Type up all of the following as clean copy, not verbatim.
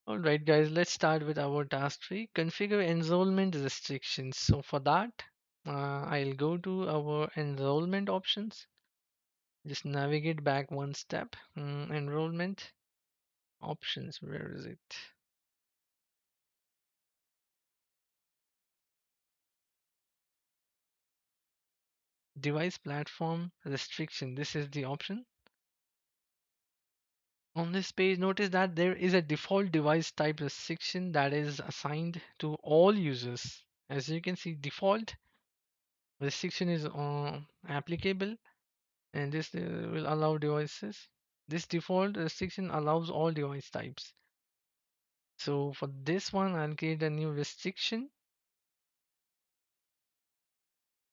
All right, guys, let's start with our task three, configure enrollment restrictions. So for that, I'll go to our enrollment options. Just navigate back one step. Enrollment options, where is it? Device platform restriction. This is the option. On this page, notice that there is a default device type restriction that is assigned to all users. As you can see, default restriction is applicable, and this will allow devices. This default restriction allows all device types. So for this one, I'll create a new restriction,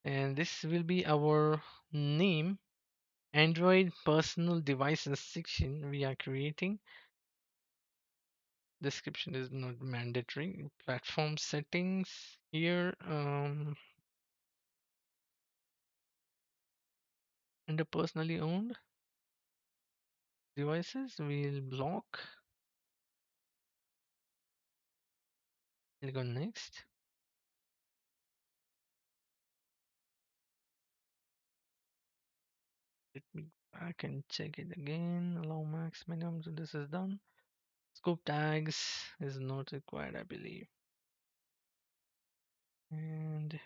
and this will be our name, Android personal device restriction we are creating. Description is not mandatory. Platform settings here, under personally owned devices, we'll block. Click on next. Let me go back and check it again. Allow max minimum. So this is done. Scope tags is not required, I believe. And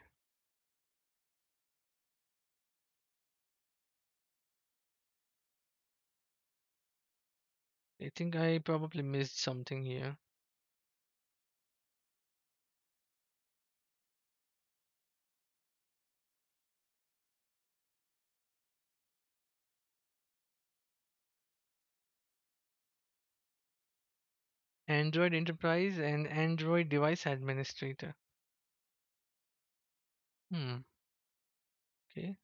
I think I probably missed something here. Android Enterprise and Android Device Administrator. Hmm. Okay.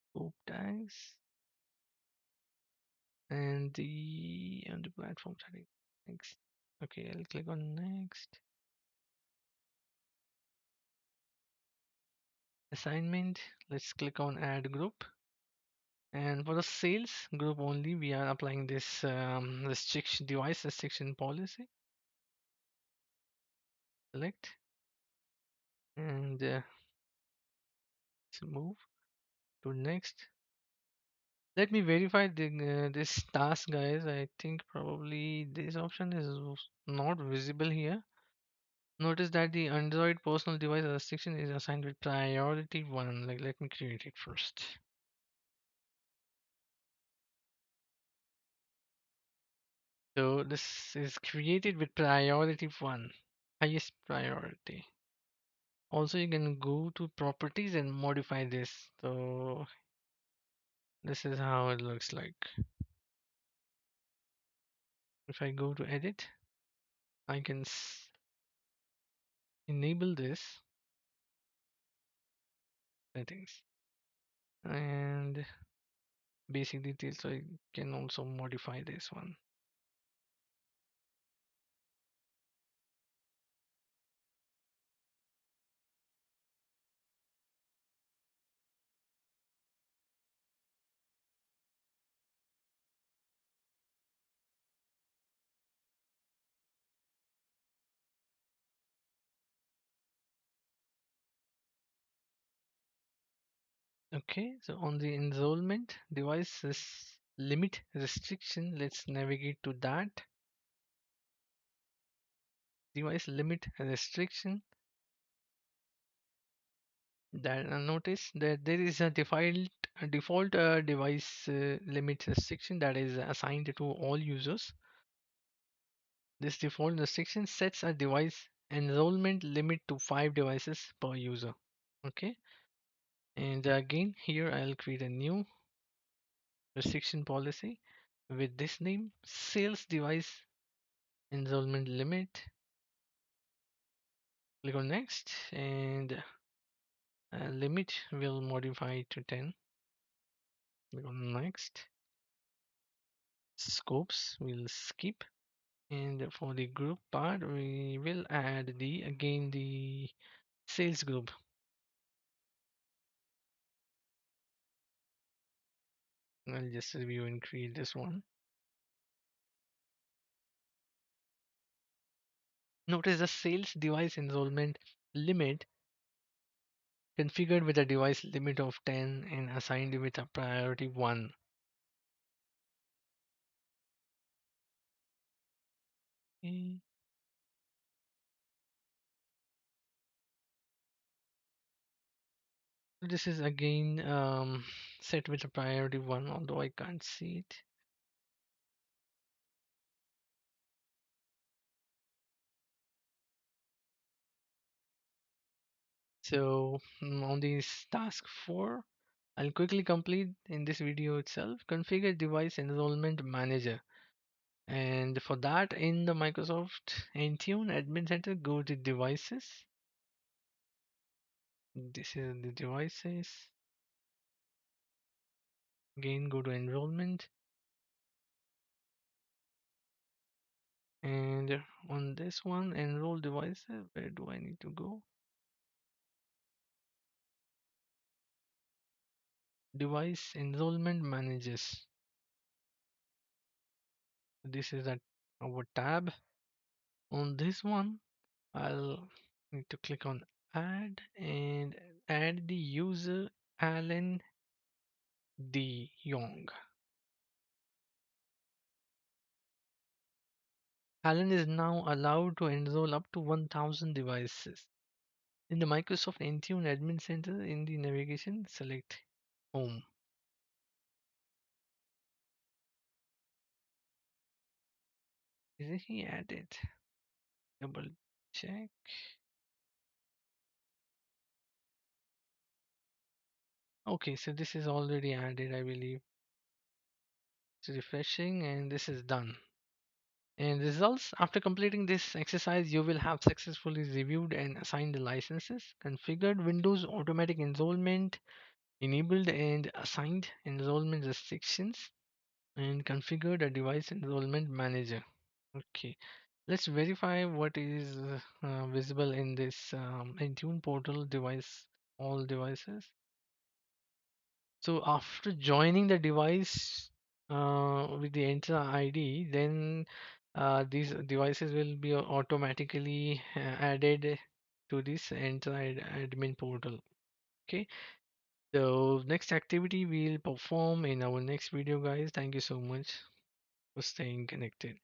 Scope tags and the platform setting. Next. Okay, I'll click on next. Assignment. Let's click on add group. And for the sales group only, we are applying this restriction device restriction policy. Select and let's move to next. Let me verify this task, guys. I think probably this option is not visible here. Notice that the Android personal device restriction is assigned with priority one. Like, let me create it first. So this is created with priority one, highest priority. Also, you can go to properties and modify this. So this is how it looks like. If I go to edit, I can enable this settings and basic details. So I can also modify this one. Okay, so on the enrollment devices limit restriction, let's navigate to that. Device limit restriction. That notice that there is a default device limit restriction that is assigned to all users. This default restriction sets a device enrollment limit to 5 devices per user. Okay, and again here I'll create a new restriction policy with this name, sales device enrollment limit. Click on next, and limit will modify to 10. Click on next. Scopes will skip, and for the group part we will add the sales group. I'll just review and create this one. Notice the sales device enrollment limit configured with a device limit of 10 and assigned with a priority 1. Okay. This is again set with a priority 1, although I can't see it. So on this task 4, I'll quickly complete in this video itself. Configure device enrollment manager. And for that, in the Microsoft Intune Admin Center, go to devices. This is the devices. Again, go to enrollment. And on this one, enroll devices. Where do I need to go? Device enrollment managers. This is our tab. On this one, I'll need to click on add and add the user Alan De Jong. Alan is now allowed to enroll up to 1000 devices. In the Microsoft Intune Admin Center, in the navigation, select Home. Is he added? Double check. Okay, so this is already added, I believe. It's refreshing and this is done. And results, after completing this exercise, you will have successfully reviewed and assigned the licenses, configured Windows automatic enrollment, enabled and assigned enrollment restrictions, and configured a device enrollment manager. Okay, let's verify what is visible in this Intune portal device, all devices. So after joining the device with the enter ID, then these devices will be automatically added to this enter admin portal. Okay. So next activity we'll perform in our next video, guys. Thank you so much for staying connected.